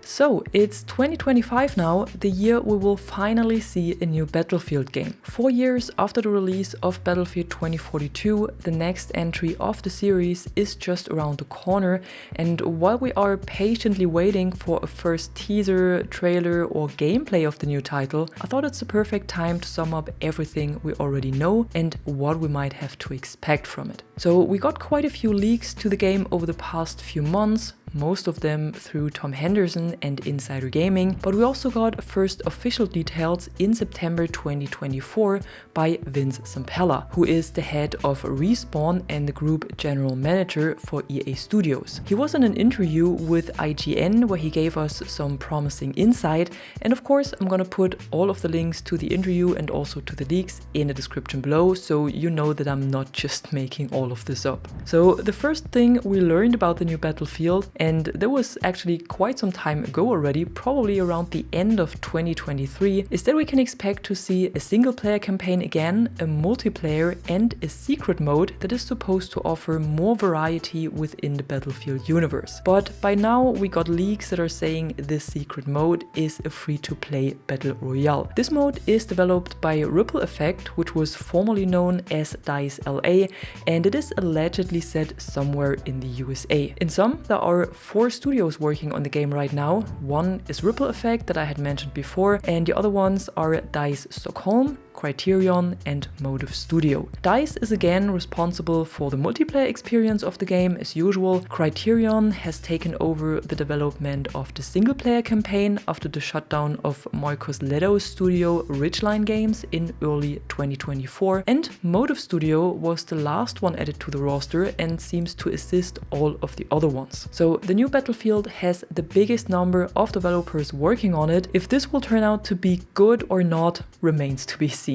So, it's 2025 now, the year we will finally see a new Battlefield game. 4 years after the release of Battlefield 2042, the next entry of the series is just around the corner, and while we are patiently waiting for a first teaser, trailer or gameplay of the new title, I thought it's the perfect time to sum up everything we already know and what we might have to expect from it. So we got quite a few leaks to the game over the past few months, most of them through Tom Henderson and Insider Gaming, but we also got first official details in September 2024 by Vince Zampella, who is the head of Respawn and the group general manager for EA Studios. He was in an interview with IGN where he gave us some promising insight, and of course I'm gonna put all of the links to the interview and also to the leaks in the description below, so you know that I'm not just making all of this up. So the first thing we learned about the new Battlefield, and there was actually quite some time ago already, probably around the end of 2023, is that we can expect to see a single player campaign again, a multiplayer and a secret mode that is supposed to offer more variety within the Battlefield universe. But by now we got leaks that are saying this secret mode is a free-to-play battle royale. This mode is developed by Ripple Effect, which was formerly known as DICE LA, and it is allegedly set somewhere in the USA. In sum, there are 4 studios working on the game right now. One is Ripple Effect that I had mentioned before, and the other ones are DICE Stockholm, Criterion and Motive Studio. DICE is again responsible for the multiplayer experience of the game as usual. Criterion has taken over the development of the single player campaign after the shutdown of Marcos Lehto's studio Ridgeline Games in early 2024, and Motive Studio was the last one added to the roster and seems to assist all of the other ones. So the new Battlefield has the biggest number of developers working on it. If this will turn out to be good or not remains to be seen.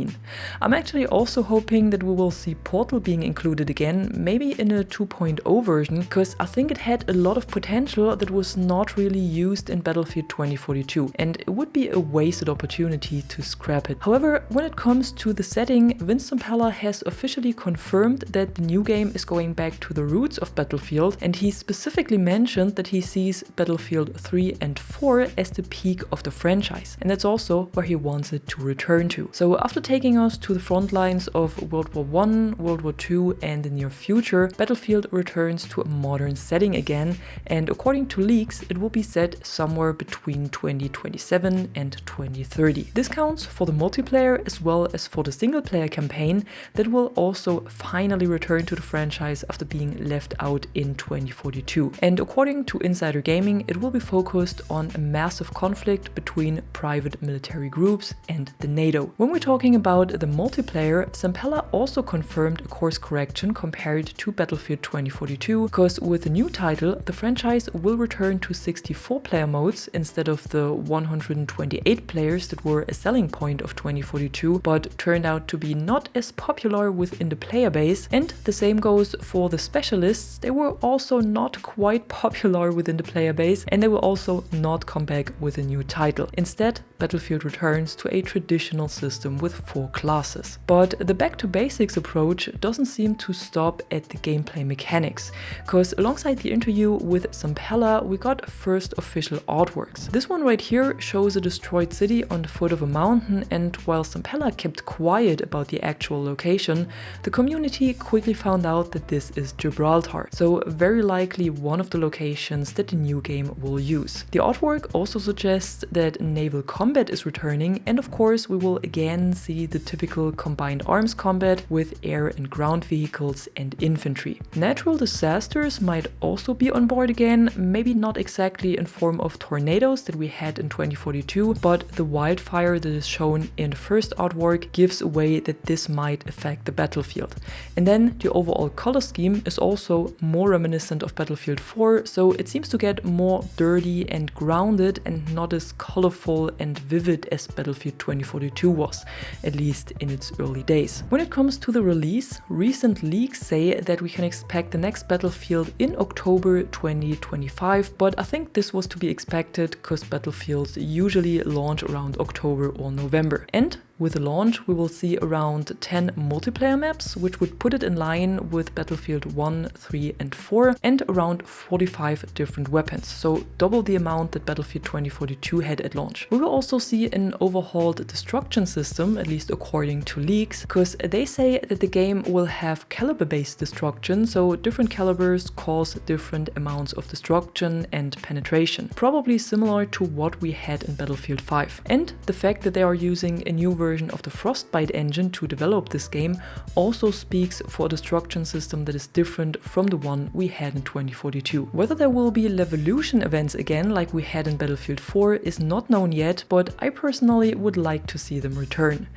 I'm actually also hoping that we will see Portal being included again, maybe in a 2.0 version, because I think it had a lot of potential that was not really used in Battlefield 2042, and it would be a wasted opportunity to scrap it. However, when it comes to the setting, Vince Zampella has officially confirmed that the new game is going back to the roots of Battlefield, and he specifically mentioned that he sees Battlefield 3 and 4 as the peak of the franchise, and that's also where he wants it to return to. So after taking us to the front lines of World War I, World War II and the near future, Battlefield returns to a modern setting again, and according to leaks it will be set somewhere between 2027 and 2030. This counts for the multiplayer as well as for the single player campaign that will also finally return to the franchise after being left out in 2042. And according to Insider Gaming, it will be focused on a massive conflict between private military groups and the NATO. When we're talking about the multiplayer, Zampella also confirmed a course correction compared to Battlefield 2042, because with the new title, the franchise will return to 64 player modes instead of the 128 players that were a selling point of 2042, but turned out to be not as popular within the player base. And the same goes for the specialists. They were also not quite popular within the player base, and they will also not come back with a new title. Instead, Battlefield returns to a traditional system with 4 classes. But the back to basics approach doesn't seem to stop at the gameplay mechanics, because alongside the interview with Zampella we got first official artworks. This one right here shows a destroyed city on the foot of a mountain, and while Zampella kept quiet about the actual location, the community quickly found out that this is Gibraltar, so very likely one of the locations that the new game will use. The artwork also suggests that naval combat is returning, and of course we will again see the typical combined arms combat with air and ground vehicles and infantry. Natural disasters might also be on board again, maybe not exactly in form of tornadoes that we had in 2042, but the wildfire that is shown in the first artwork gives away that this might affect the battlefield. And then the overall color scheme is also more reminiscent of Battlefield 4, so it seems to get more dirty and grounded and not as colorful and vivid as Battlefield 2042 was, at least in its early days. When it comes to the release, recent leaks say that we can expect the next Battlefield in October 2025, but I think this was to be expected because Battlefields usually launch around October or November. And With the launch, we will see around 10 multiplayer maps, which would put it in line with Battlefield 1, 3 and 4, and around 45 different weapons, so double the amount that Battlefield 2042 had at launch. We will also see an overhauled destruction system, at least according to leaks, because they say that the game will have caliber-based destruction, so different calibers cause different amounts of destruction and penetration, probably similar to what we had in Battlefield 5. And the fact that they are using a new version of the Frostbite engine to develop this game also speaks for a destruction system that is different from the one we had in 2042. Whether there will be Levolution events again like we had in Battlefield 4 is not known yet, but I personally would like to see them return.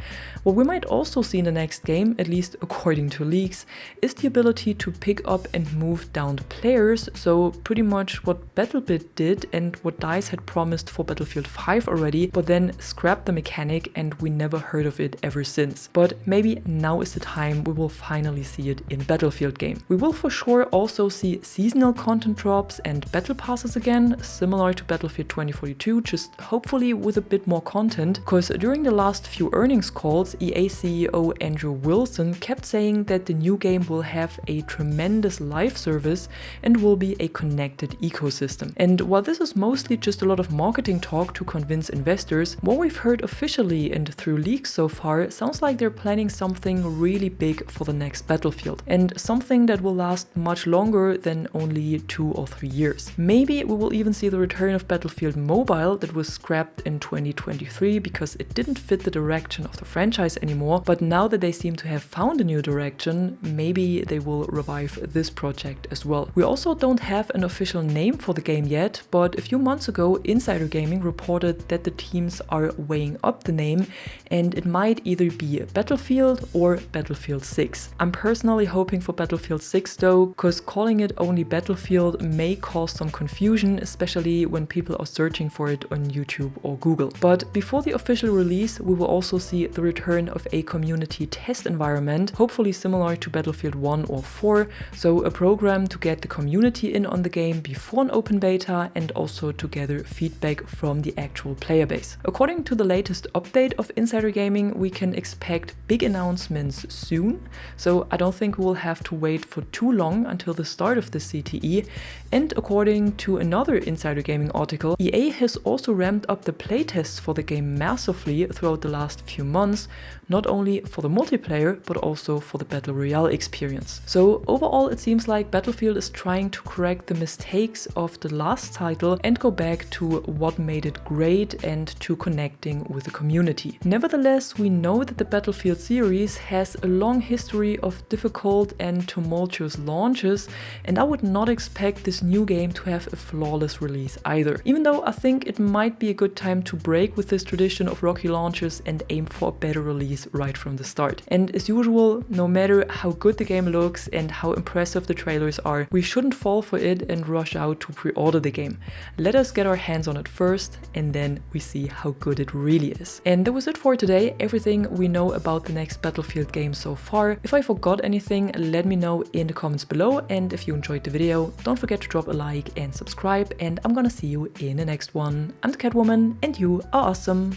What we might also see in the next game, at least according to leaks, is the ability to pick up and move downed players, so pretty much what BattleBit did and what DICE had promised for Battlefield 5 already, but then scrapped the mechanic and we never heard of it ever since. But maybe now is the time we will finally see it in a Battlefield game. We will for sure also see seasonal content drops and battle passes again, similar to Battlefield 2042, just hopefully with a bit more content, because during the last few earnings calls, EA CEO Andrew Wilson kept saying that the new game will have a tremendous live service and will be a connected ecosystem. And while this is mostly just a lot of marketing talk to convince investors, what we've heard officially and through leaks so far sounds like they're planning something really big for the next Battlefield, and something that will last much longer than only 2 or 3 years. Maybe we will even see the return of Battlefield Mobile that was scrapped in 2023 because it didn't fit the direction of the franchise anymore, but now that they seem to have found a new direction, maybe they will revive this project as well. We also don't have an official name for the game yet, but a few months ago Insider Gaming reported that the teams are weighing up the name and it might either be Battlefield or Battlefield 6. I'm personally hoping for Battlefield 6 though, because calling it only Battlefield may cause some confusion, especially when people are searching for it on YouTube or Google. But before the official release, we will also see the return of a community test environment, hopefully similar to Battlefield 1 or 4, so a program to get the community in on the game before an open beta and also to gather feedback from the actual player base. According to the latest update of Insider Gaming, we can expect big announcements soon, so I don't think we will have to wait for too long until the start of the CTE. And according to another Insider Gaming article, EA has also ramped up the playtests for the game massively throughout the last few months, not only for the multiplayer but also for the Battle Royale experience. So overall it seems like Battlefield is trying to correct the mistakes of the last title and go back to what made it great and to connecting with the community. Nevertheless, we know that the Battlefield series has a long history of difficult and tumultuous launches, and I would not expect this new game to have a flawless release either. Even though I think it might be a good time to break with this tradition of rocky launches and aim for a better release right from the start. And as usual, no matter how good the game looks and how impressive the trailers are, we shouldn't fall for it and rush out to pre-order the game. Let us get our hands on it first and then we see how good it really is. And that was it for today, everything we know about the next Battlefield game so far. If I forgot anything, let me know in the comments below, and if you enjoyed the video, don't forget to drop a like and subscribe, and I'm gonna see you in the next one. I'm the Catwoman and you are awesome.